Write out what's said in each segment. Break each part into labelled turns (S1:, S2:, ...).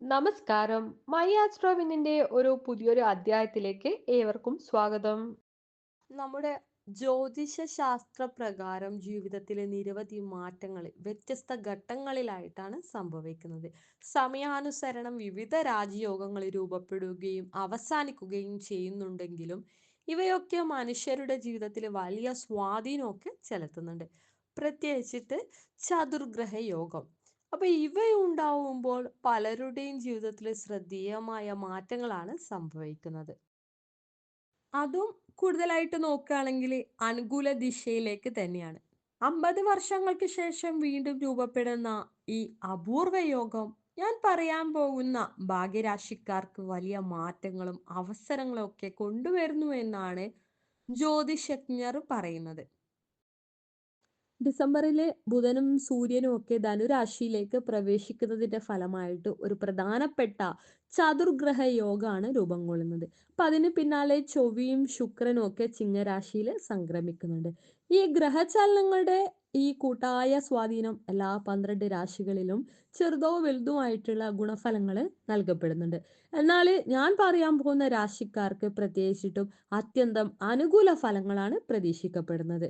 S1: നമസ്കാരം. മൈ ആസ്ട്രോവിനിന്റെ ഒരു പുതിയൊരു അധ്യായത്തിലേക്ക് ഏവർക്കും സ്വാഗതം.
S2: നമ്മുടെ ജ്യോതിഷ ശാസ്ത്ര പ്രകാരം ജീവിതത്തിലെ നിരവധി മാറ്റങ്ങൾ വ്യത്യസ്ത ഘട്ടങ്ങളിലായിട്ടാണ് സംഭവിക്കുന്നത്. സമയാനുസരണം വിവിധ രാജയോഗങ്ങൾ രൂപപ്പെടുകയും അവസാനിക്കുകയും ചെയ്യുന്നുണ്ടെങ്കിലും ഇവയൊക്കെ മനുഷ്യരുടെ ജീവിതത്തിൽ വലിയ സ്വാധീനമൊക്കെ ചെലുത്തുന്നുണ്ട്. പ്രത്യേകിച്ചിട്ട് ചതുർഗ്രഹ യോഗം. അപ്പൊ ഇവയുണ്ടാവുമ്പോൾ പലരുടെയും ജീവിതത്തിൽ ശ്രദ്ധേയമായ മാറ്റങ്ങളാണ് സംഭവിക്കുന്നത്. അതും കൂടുതലായിട്ട് നോക്കുകയാണെങ്കിൽ അനുകൂല ദിശയിലേക്ക് തന്നെയാണ്. 50 വർഷങ്ങൾക്ക് ശേഷം വീണ്ടും രൂപപ്പെടുന്ന ഈ അപൂർവ യോഗം ഞാൻ പറയാൻ പോകുന്ന ഭാഗ്യരാശിക്കാർക്ക് വലിയ മാറ്റങ്ങളും അവസരങ്ങളും ഒക്കെ കൊണ്ടുവരുന്നു എന്നാണ് ജ്യോതിഷജ്ഞർ പറയുന്നത്. ഡിസംബറിലെ ബുധനും സൂര്യനും ഒക്കെ ധനുരാശിയിലേക്ക് പ്രവേശിക്കുന്നതിന്റെ ഫലമായിട്ട് ഒരു പ്രധാനപ്പെട്ട ചതുർഗ്രഹ യോഗമാണ് രൂപം കൊള്ളുന്നത്. അപ്പൊ അതിന് പിന്നാലെ ചൊവ്വയും ശുക്രനും ഒക്കെ ചിങ്ങരാശിയിൽ സംക്രമിക്കുന്നുണ്ട്. ഈ ഗ്രഹചലനങ്ങളുടെ ഈ കൂട്ടായ സ്വാധീനം എല്ലാ 12 രാശികളിലും ചെറുതോ വലുതുമായിട്ടുള്ള ഗുണഫലങ്ങൾ നൽകപ്പെടുന്നുണ്ട്. എന്നാൽ ഞാൻ പറയാൻ പോകുന്ന രാശിക്കാർക്ക് പ്രത്യേകിച്ചിട്ടും അത്യന്തം അനുകൂല ഫലങ്ങളാണ് പ്രതീക്ഷിക്കപ്പെടുന്നത്.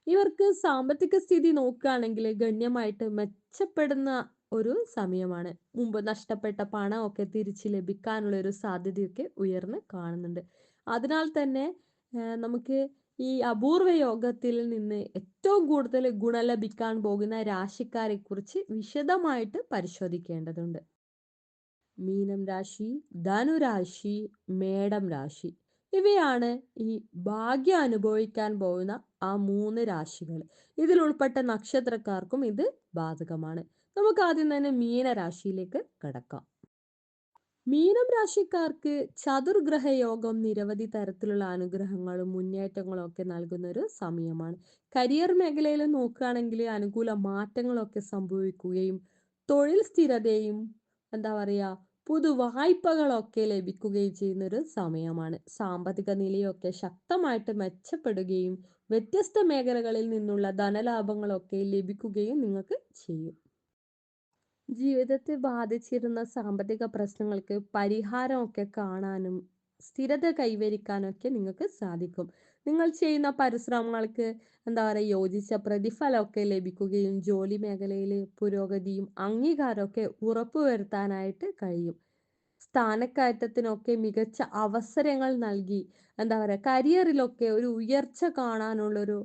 S2: ഇവർക്ക് സാമ്പത്തിക സ്ഥിതി നോക്കുകയാണെങ്കിൽ ഗണ്യമായിട്ട് മെച്ചപ്പെടുന്ന ഒരു സമയമാണ്. മുമ്പ് നഷ്ടപ്പെട്ട പണമൊക്കെ തിരിച്ച് ലഭിക്കാനുള്ള ഒരു സാധ്യതയൊക്കെ ഉയർന്ന് കാണുന്നുണ്ട്. അതിനാൽ തന്നെ നമുക്ക് ഈ അപൂർവ യോഗത്തിൽ നിന്ന് ഏറ്റവും കൂടുതൽ ഗുണം ലഭിക്കാൻ പോകുന്ന രാശിക്കാരെ കുറിച്ച് വിശദമായിട്ട് പരിശോധിക്കേണ്ടതുണ്ട്. മീനം രാശി, ധനുരാശി, മേടം രാശി ഇവയാണ് ഈ ഭാഗ്യം അനുഭവിക്കാൻ പോകുന്ന ആ 3 രാശികൾ. ഇതിൽ ഉൾപ്പെട്ട നക്ഷത്രക്കാർക്കും ഇത് ബാധകമാണ്. നമുക്ക് ആദ്യം തന്നെ മീനരാശിയിലേക്ക് കടക്കാം. മീനം രാശിക്കാർക്ക് ചതുർഗ്രഹ യോഗം നിരവധി തരത്തിലുള്ള അനുഗ്രഹങ്ങളും മുന്നേറ്റങ്ങളും ഒക്കെ നൽകുന്ന ഒരു സമയമാണ്. കരിയർ മേഖലയിൽ നോക്കുകയാണെങ്കിൽ അനുകൂല മാറ്റങ്ങളൊക്കെ സംഭവിക്കുകയും തൊഴിൽ സ്ഥിരതയും എന്താ പറയാ പുതുവായ്പകളൊക്കെ ലഭിക്കുകയും ചെയ്യുന്ന ഒരു സമയമാണ്. സാമ്പത്തിക നിലയൊക്കെ ശക്തമായിട്ട് മെച്ചപ്പെടുകയും വ്യത്യസ്ത മേഖലകളിൽ നിന്നുള്ള ധനലാഭങ്ങളൊക്കെ ലഭിക്കുകയും നിങ്ങൾക്ക് ചെയ്യും. ജീവിതത്തെ ബാധിച്ചിരുന്ന സാമ്പത്തിക പ്രശ്നങ്ങൾക്ക് പരിഹാരമൊക്കെ കാണാനും സ്ഥിരത കൈവരിക്കാനൊക്കെ നിങ്ങൾക്ക് സാധിക്കും. നിങ്ങൾ ചെയ്യുന്ന പരിശ്രമങ്ങൾക്ക് എന്താ പറയുക യോജിച്ച പ്രതിഫലമൊക്കെ ലഭിക്കുകയും ജോലി മേഖലയിൽ പുരോഗതിയും അംഗീകാരമൊക്കെ ഉറപ്പുവരുത്താനായിട്ട് കഴിയും. സ്ഥാനക്കയറ്റത്തിനൊക്കെ മികച്ച അവസരങ്ങൾ നൽകി എന്താ പറയുക കരിയറിലൊക്കെ ഒരു ഉയർച്ച കാണാനുള്ളൊരു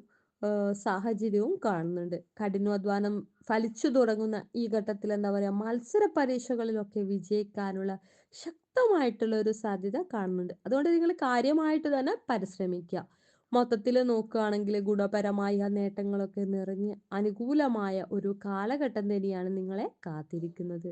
S2: സാഹചര്യവും കാണുന്നുണ്ട്. കഠിനാധ്വാനം ഫലിച്ചു തുടങ്ങുന്ന ഈ ഘട്ടത്തിൽ എന്താ പറയുക മത്സര പരീക്ഷകളിലൊക്കെ വിജയിക്കാനുള്ള ശക്തമായിട്ടുള്ള ഒരു സാധ്യത കാണുന്നുണ്ട്. അതുകൊണ്ട് നിങ്ങൾ കാര്യമായിട്ട് തന്നെ പരിശ്രമിക്കുക. മൊത്തത്തിൽ നോക്കുകയാണെങ്കിൽ ഗുണപരമായ നേട്ടങ്ങളൊക്കെ നിറഞ്ഞ് അനുകൂലമായ ഒരു കാലഘട്ടം തന്നെയാണ് നിങ്ങളെ കാത്തിരിക്കുന്നത്.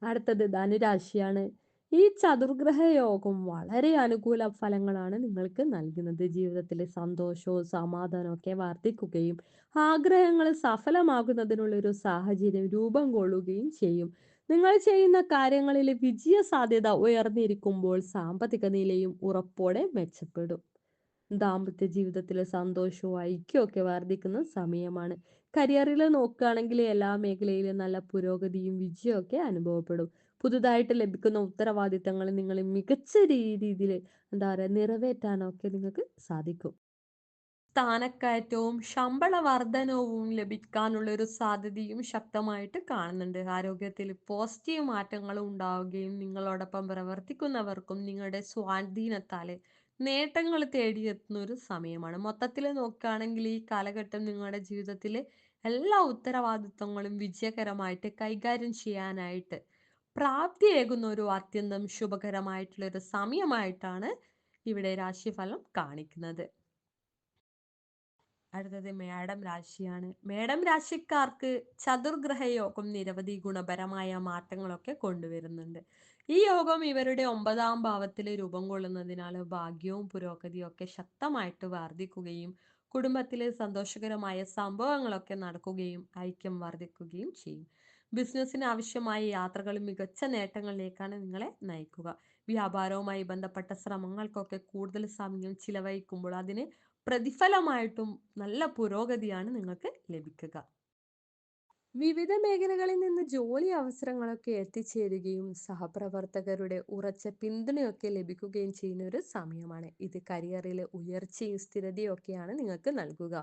S2: അടുത്തത് ധനുരാശിയാണ്. ഈ ചതുർഗ്രഹ യോഗം വളരെ അനുകൂല ഫലങ്ങളാണ് നിങ്ങൾക്ക് നൽകുന്നത്. ജീവിതത്തിലെ സന്തോഷവും സമാധാനവും ഒക്കെ വർദ്ധിക്കുകയും ആഗ്രഹങ്ങൾ സഫലമാകുന്നതിനുള്ള ഒരു സാഹചര്യം രൂപം കൊള്ളുകയും ചെയ്യും. നിങ്ങൾ ചെയ്യുന്ന കാര്യങ്ങളിൽ വിജയ സാധ്യത ഉയർന്നിരിക്കുമ്പോൾ സാമ്പത്തിക നിലയും ഉറപ്പോടെ മെച്ചപ്പെടും. ദാമ്പത്യ ജീവിതത്തിലെ സന്തോഷവും ഐക്യവും ഒക്കെ വർദ്ധിക്കുന്ന സമയമാണ്. കരിയറിൽ നോക്കുകയാണെങ്കിൽ എല്ലാ മേഖലയിലും നല്ല പുരോഗതിയും വിജയവും ഒക്കെ അനുഭവപ്പെടും. പുതുതായിട്ട് ലഭിക്കുന്ന ഉത്തരവാദിത്തങ്ങൾ നിങ്ങൾ മികച്ച രീതിയിൽ എന്താ പറയുക നിറവേറ്റാനൊക്കെ നിങ്ങൾക്ക് സാധിക്കും. സ്ഥാനക്കയറ്റവും ശമ്പള വർധനവും ലഭിക്കാനുള്ള ഒരു സാധ്യതയും ശക്തമായിട്ട് കാണുന്നുണ്ട്. ആരോഗ്യത്തിൽ പോസിറ്റീവ് മാറ്റങ്ങൾ ഉണ്ടാവുകയും നിങ്ങളോടൊപ്പം പ്രവർത്തിക്കുന്നവർക്കും നിങ്ങളുടെ സ്വാധീനത്താല് നേട്ടങ്ങൾ തേടിയെത്തുന്ന ഒരു സമയമാണ്. മൊത്തത്തിൽ നോക്കുകയാണെങ്കിൽ ഈ കാലഘട്ടം നിങ്ങളുടെ ജീവിതത്തിലെ എല്ലാ ഉത്തരവാദിത്തങ്ങളും വിജയകരമായിട്ട് കൈകാര്യം ചെയ്യാനായിട്ട് പ്രാപ്തിയേകുന്ന ഒരു അത്യന്തം ശുഭകരമായിട്ടുള്ള ഒരു സമയമായിട്ടാണ് ഇവിടെ രാശിഫലം കാണിക്കുന്നത്. അടുത്തത് മേടം രാശിയാണ്. മേടം രാശിക്കാർക്ക് ചതുർഗ്രഹ യോഗം നിരവധി ഗുണപരമായ മാറ്റങ്ങളൊക്കെ കൊണ്ടുവരുന്നുണ്ട്. ഈ യോഗം ഇവരുടെ 9-ാം ഭാവത്തിൽ രൂപം കൊള്ളുന്നതിനാൽ ഭാഗ്യവും പുരോഗതിയും ഒക്കെ ശക്തമായിട്ട് വർദ്ധിക്കുകയും കുടുംബത്തിലെ സന്തോഷകരമായ സംഭവങ്ങളൊക്കെ നടക്കുകയും ഐക്യം വർദ്ധിക്കുകയും ചെയ്യും. ബിസിനസ്സിന് ആവശ്യമായ യാത്രകൾ മികച്ച നേട്ടങ്ങളിലേക്കാണ് നിങ്ങളെ നയിക്കുക. വ്യാപാരവുമായി ബന്ധപ്പെട്ട ശ്രമങ്ങൾക്കൊക്കെ കൂടുതൽ സമയം ചിലവഴിക്കുമ്പോൾ അതിന് പ്രതിഫലമായിട്ടും നല്ല പുരോഗതിയാണ് നിങ്ങൾക്ക് ലഭിക്കുക. വിവിധ മേഖലകളിൽ നിന്ന് ജോലി അവസരങ്ങളൊക്കെ എത്തിച്ചേരുകയും സഹപ്രവർത്തകരുടെ ഉറച്ച പിന്തുണയൊക്കെ ലഭിക്കുകയും ചെയ്യുന്ന ഒരു സമയമാണ് ഇത്. കരിയറിലെ ഉയർച്ചയും സ്ഥിരതയും ഒക്കെയാണ് നിങ്ങൾക്ക് നൽകുക.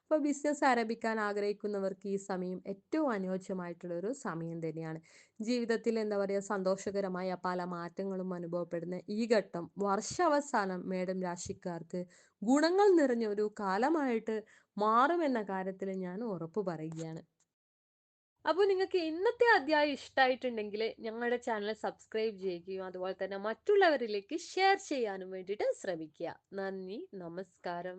S2: അപ്പോൾ ബിസിനസ് ആരംഭിക്കാൻ ആഗ്രഹിക്കുന്നവർക്ക് ഈ സമയം ഏറ്റവും അനുയോജ്യമായിട്ടുള്ള ഒരു സമയം തന്നെയാണ്. ജീവിതത്തിൽ എന്താ പറയുക, സന്തോഷകരമായ പല മാറ്റങ്ങളും അനുഭവപ്പെടുന്ന ഈ ഘട്ടം വർഷാവസാനം മേടം രാശിക്കാർക്ക് ഗുണങ്ങൾ നിറഞ്ഞ ഒരു കാലമായിട്ട് മാറുമെന്ന കാര്യത്തിൽ ഞാൻ ഉറപ്പു പറയുകയാണ്.
S1: അപ്പോൾ നിങ്ങൾക്ക് ഇന്നത്തെ അധ്യായം ഇഷ്ടമായിട്ടുണ്ടെങ്കിൽ ഞങ്ങളുടെ ചാനൽ സബ്സ്ക്രൈബ് ചെയ്യുകയും അതുപോലെ തന്നെ മറ്റുള്ളവരിലേക്ക് ഷെയർ ചെയ്യാനും വേണ്ടിയിട്ട് ശ്രമിക്കുക. നന്ദി, നമസ്കാരം.